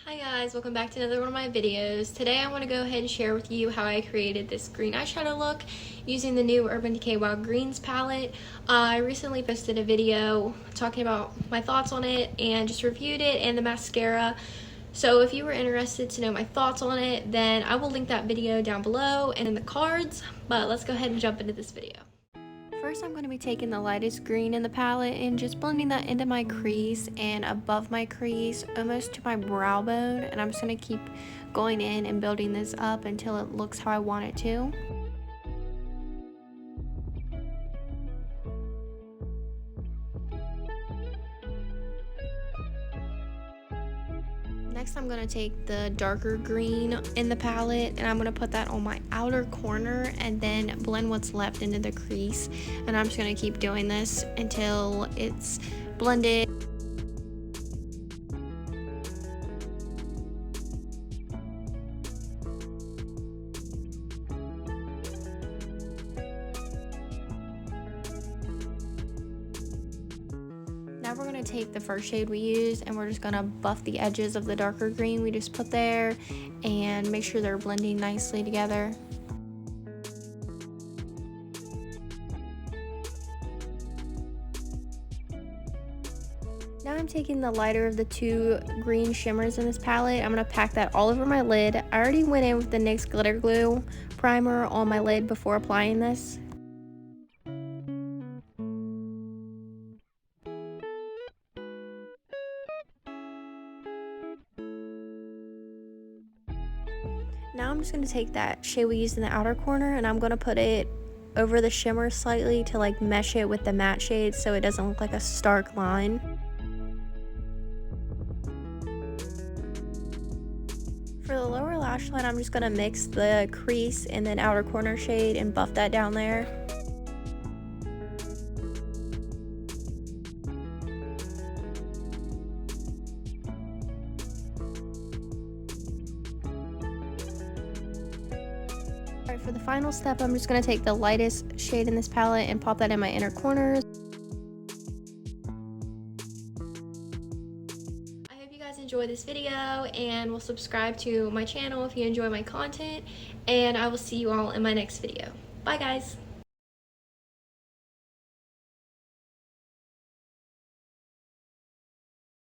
Hi guys, welcome back to another one of my videos. Today I want to go ahead and share with you how I created this green eyeshadow look using the new Urban Decay Wild Greens palette. I recently posted a video talking about my thoughts on it and just reviewed it and the mascara. So if you were interested to know my thoughts on it, then I will link that video down below and in the cards. But let's go ahead and jump into this video. First, I'm going to be taking the lightest green in the palette and just blending that into my crease and above my crease, almost to my brow bone. And I'm just going to keep going in and building this up until it looks how I want it to. Next, I'm going to take the darker green in the palette and I'm going to put that on my outer corner and then blend what's left into the crease. And I'm just going to keep doing this until it's blended. Now we're going to take the first shade we used and we're just going to buff the edges of the darker green we just put there and make sure they're blending nicely together. Now I'm taking the lighter of the two green shimmers in this palette. I'm going to pack that all over my lid. I already went in with the NYX glitter glue primer on my lid before applying this. Now I'm just going to take that shade we used in the outer corner and I'm going to put it over the shimmer slightly to like mesh it with the matte shade so it doesn't look like a stark line. For the lower lash line, I'm just going to mix the crease and then outer corner shade and buff that down there. Alright, for the final step, I'm just going to take the lightest shade in this palette and pop that in my inner corners. I hope you guys enjoy this video and will subscribe to my channel if you enjoy my content, and I will see you all in my next video. Bye guys!